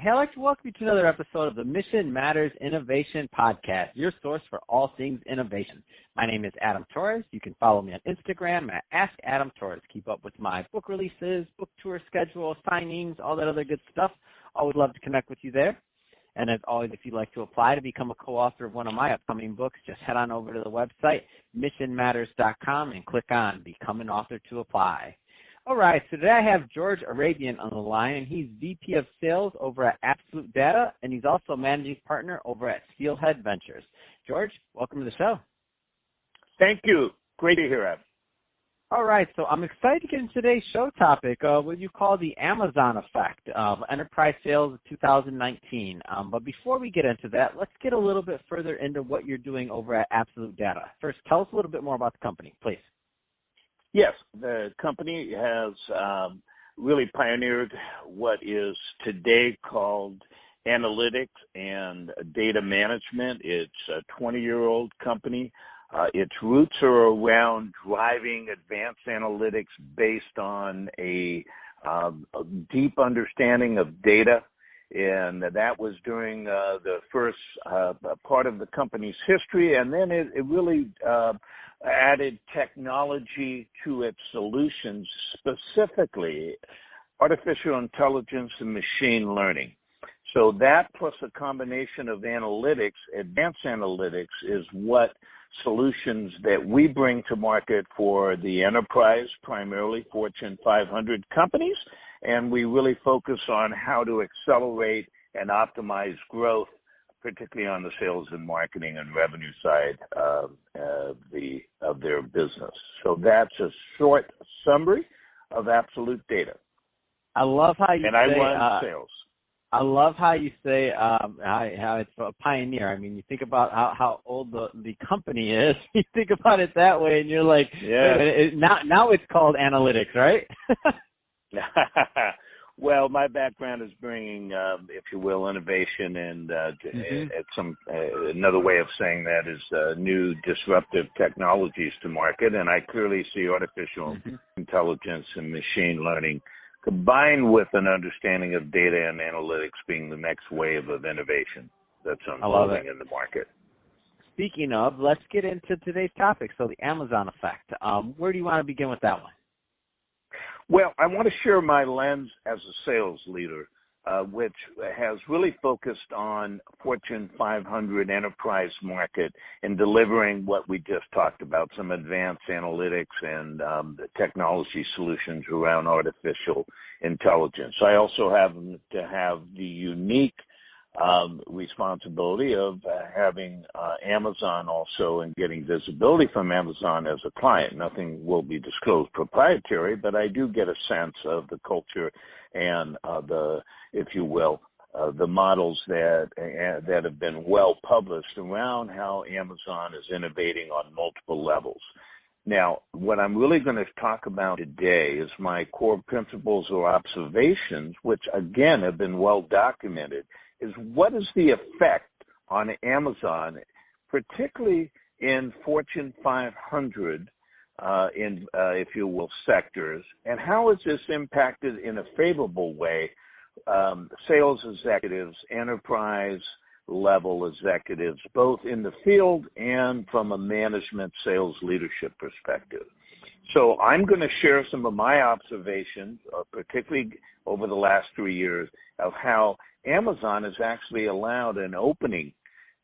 Hey, I'd like to welcome you to another episode of the Mission Matters Innovation Podcast, your source for all things innovation. My name is Adam Torres. You can follow me on Instagram at AskAdamTorres. Keep up with my book releases, book tour schedule, signings, all that other good stuff. I would love to connect with you there. And as always, if you'd like to apply to become a co-author of one of my upcoming books, just head on over to the website, missionmatters.com, and click on Become an Author to apply. All right, so today I have George Arabian on the line, and he's VP of Sales over at Absolute Data, and he's also Managing Partner over at Steelhead Ventures. George, welcome to the show. Thank you. Great to hear it. All right, so I'm excited to get into today's show topic, what you call the Amazon effect of enterprise sales of 2019. But before we get into that, let's get a little bit further into what you're doing over at Absolute Data. First, tell us a little bit more about the company, please. Yes, the company has really pioneered what is today called analytics and data management. It's a 20-year-old company. Its roots are around driving advanced analytics based on a deep understanding of data, and that was during the first part of the company's history, and then it really added technology to its solutions, specifically artificial intelligence and machine learning. So that plus a combination of analytics, advanced analytics, is what solutions that we bring to market for the enterprise, primarily Fortune 500 companies, and we really focus on how to accelerate and optimize growth, particularly on the sales and marketing and revenue side of their business. So that's a short summary of Absolute Data. I love how you and I run sales. I love how you say how it's a pioneer. I mean, you think about how old the company is. You think about it that way, and you're like, yeah. Now it's called analytics, right? Well, my background is bringing, if you will, innovation and another way of saying that is new disruptive technologies to market, and I clearly see artificial intelligence and machine learning combined with an understanding of data and analytics being the next wave of innovation that's unfolding in the market. Speaking of, let's get into today's topic. So the Amazon effect. Where do you want to begin with that one? Well, I want to share my lens as a sales leader, which has really focused on Fortune 500 enterprise market and delivering what we just talked about, some advanced analytics and the technology solutions around artificial intelligence. I also happen to have the unique responsibility of having Amazon also and getting visibility from Amazon as a client. Nothing will be disclosed proprietary, but I do get a sense of the culture and if you will, the models that have been well published around how Amazon is innovating on multiple levels. Now, what I'm really going to talk about today is my core principles or observations, which again have been well documented, is what is the effect on Amazon, particularly in Fortune 500, if you will, sectors, and how is this impacted in a favorable way sales executives, enterprise level executives, both in the field and from a management sales leadership perspective. So I'm going to share some of my observations, particularly over the last 3 years, of how Amazon has actually allowed an opening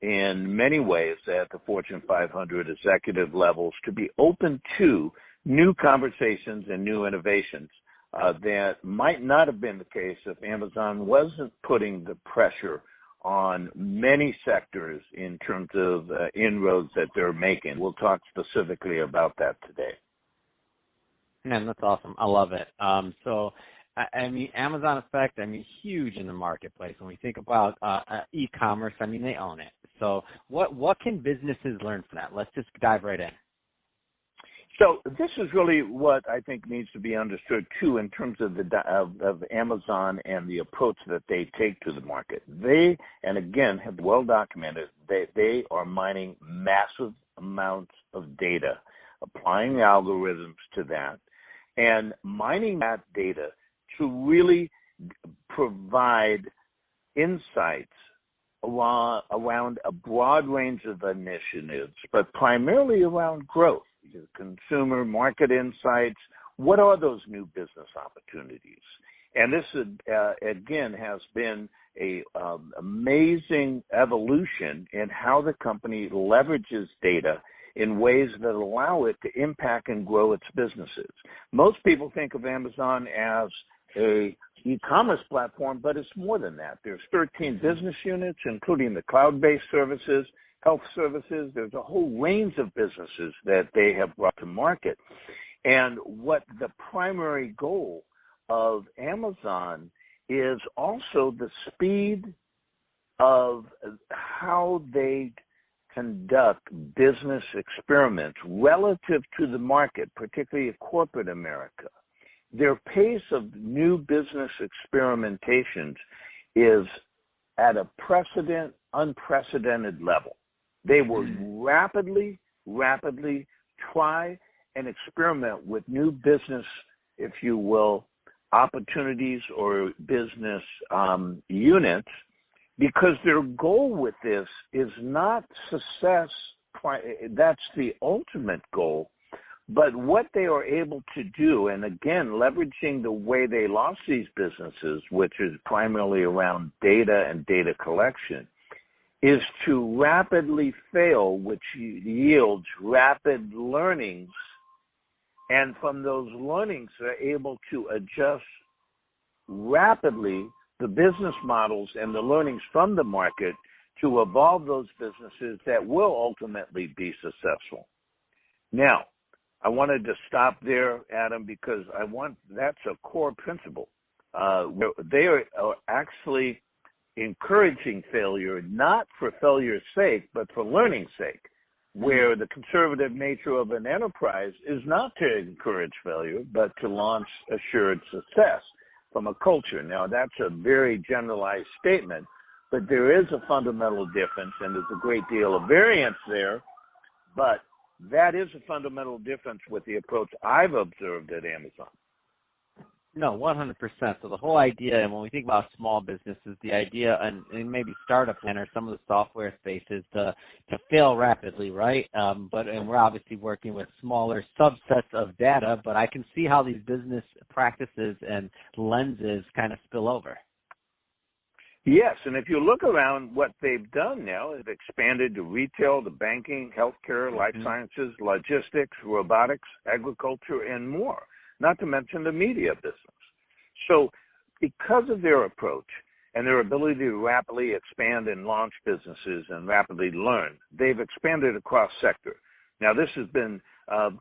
in many ways at the Fortune 500 executive levels to be open to new conversations and new innovations that might not have been the case if Amazon wasn't putting the pressure on many sectors in terms of inroads that they're making. We'll talk specifically about that today. Man, that's awesome. I love it. So, I mean, Amazon effect, I mean, huge in the marketplace. When we think about e-commerce, I mean, they own it. So what can businesses learn from that? Let's just dive right in. So this is really what I think needs to be understood, too, in terms of of Amazon and the approach that they take to the market. They, and again, have well documented, they are mining massive amounts of data, applying algorithms to that, and mining that data to really provide insights around a broad range of initiatives, but primarily around growth, consumer market insights. What are those new business opportunities? And this, again, has been a amazing evolution in how the company leverages data in ways that allow it to impact and grow its businesses. Most people think of Amazon as a e-commerce platform, but it's more than that. There's 13 business units, including the cloud-based services, health services. There's a whole range of businesses that they have brought to market. And what the primary goal of Amazon is also the speed of how they conduct business experiments relative to the market, particularly corporate America. Their pace of new business experimentations is at a unprecedented level. They will rapidly try and experiment with new business, if you will, opportunities or business units, because their goal with this is not success. That's the ultimate goal. But what they are able to do, and again, leveraging the way they launched these businesses, which is primarily around data and data collection, is to rapidly fail, which yields rapid learnings. And from those learnings, they're able to adjust rapidly the business models and the learnings from the market to evolve those businesses that will ultimately be successful. Now, I wanted to stop there, Adam, because that's a core principle. They are actually encouraging failure, not for failure's sake, but for learning's sake, where the conservative nature of an enterprise is not to encourage failure, but to launch assured success from a culture. Now, that's a very generalized statement, but there is a fundamental difference, and there's a great deal of variance there, but that is a fundamental difference with the approach I've observed at Amazon. No, 100%. So the whole idea, and when we think about small businesses, the idea, and maybe startup and or some of the software spaces to fail rapidly, right? And we're obviously working with smaller subsets of data, but I can see how these business practices and lenses kind of spill over. Yes, and if you look around, what they've done now is expanded to retail, to banking, healthcare, life sciences, logistics, robotics, agriculture, and more, not to mention the media business. So because of their approach and their ability to rapidly expand and launch businesses and rapidly learn, they've expanded across sector. Now, this has been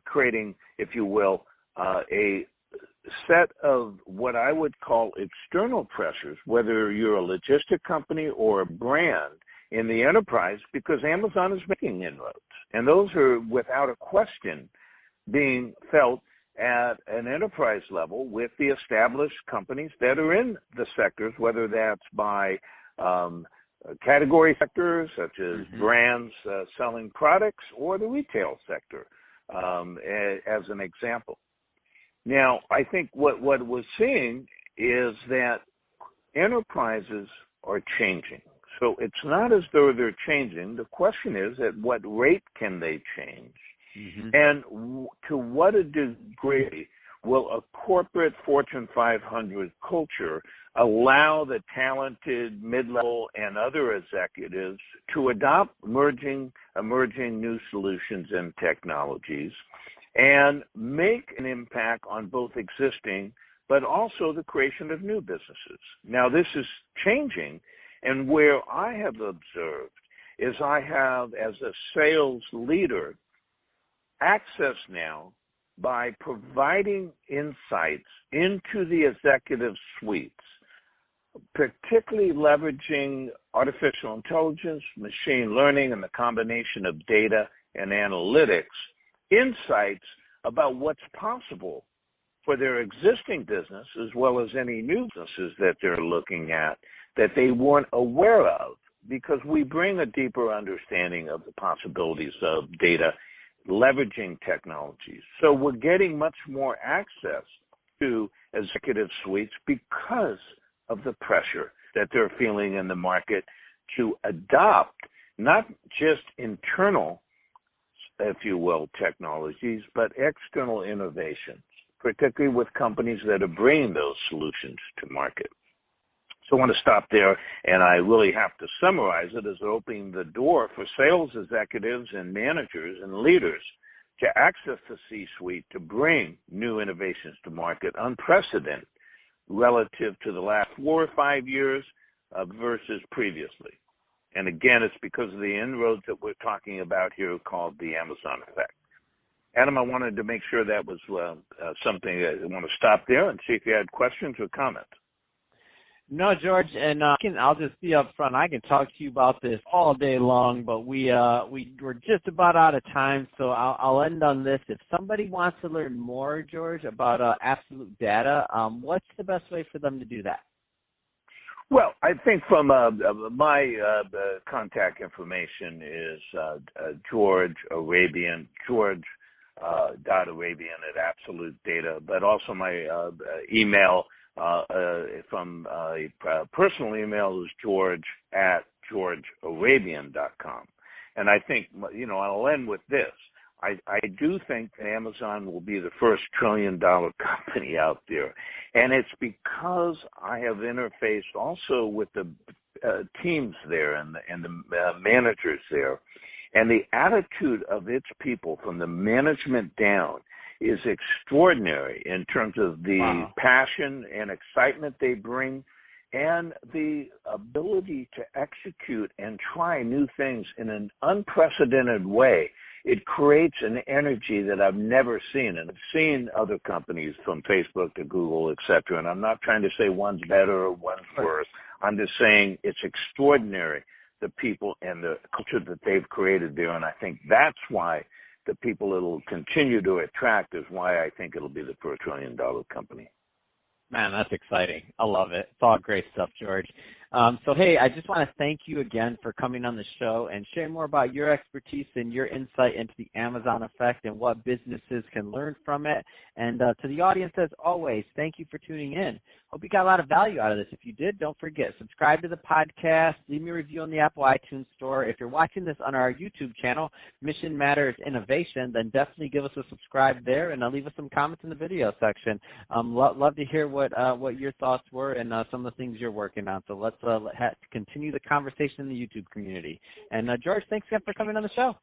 creating, if you will, a set of what I would call external pressures, whether you're a logistic company or a brand in the enterprise, because Amazon is making inroads. And those are, without a question, being felt at an enterprise level with the established companies that are in the sectors, whether that's by category sectors, such as brands selling products, or the retail sector, as an example. Now, I think what we're seeing is that enterprises are changing. So it's not as though they're changing. The question is, at what rate can they change? And to what a degree will a corporate Fortune 500 culture allow the talented mid-level and other executives to adopt emerging new solutions and technologies and make an impact on both existing but also the creation of new businesses? Now, this is changing, and where I have observed is I have, as a sales leader, access now by providing insights into the executive suites, particularly leveraging artificial intelligence, machine learning, and the combination of data and analytics, insights about what's possible for their existing business as well as any new businesses that they're looking at that they weren't aware of, because we bring a deeper understanding of the possibilities of data leveraging technologies. So we're getting much more access to executive suites because of the pressure that they're feeling in the market to adopt not just internal, if you will, technologies, but external innovations, particularly with companies that are bringing those solutions to market. So I want to stop there, and I really have to summarize it as opening the door for sales executives and managers and leaders to access the C-suite to bring new innovations to market, unprecedented relative to the last 4 or 5 years versus previously. And again, it's because of the inroads that we're talking about here called the Amazon effect. Adam, I wanted to make sure that was something I want to stop there and see if you had questions or comments. No, George, and I'll just be up front. I can talk to you about this all day long, but we're just about out of time, so I'll end on this. If somebody wants to learn more, George, about absolute data, what's the best way for them to do that? Well, I think from my contact information is George Arabian, George.Arabian at Absolute Data, but also my email from a personal email is george@georgearabian.com. And I think, I'll end with this. I do think that Amazon will be the first trillion-dollar company out there. And it's because I have interfaced also with the teams there and the managers there. And the attitude of its people from the management down is extraordinary in terms of the passion and excitement they bring and the ability to execute and try new things in an unprecedented way. It creates an energy that I've never seen. And I've seen other companies from Facebook to Google, et cetera, and I'm not trying to say one's better or one's worse. I'm just saying it's extraordinary, the people and the culture that they've created there. And I think that's why the people it'll continue to attract is why I think it'll be the first trillion-dollar company. Man, that's exciting. I love it. It's all great stuff, George. So, hey, I just want to thank you again for coming on the show and sharing more about your expertise and your insight into the Amazon effect and what businesses can learn from it. And to the audience, as always, thank you for tuning in. Hope you got a lot of value out of this. If you did, don't forget, subscribe to the podcast, leave me a review on the Apple iTunes Store. If you're watching this on our YouTube channel, Mission Matters Innovation, then definitely give us a subscribe there and leave us some comments in the video section. Love to hear what your thoughts were and some of the things you're working on. So let's continue the conversation in the YouTube community. And George, thanks again for coming on the show.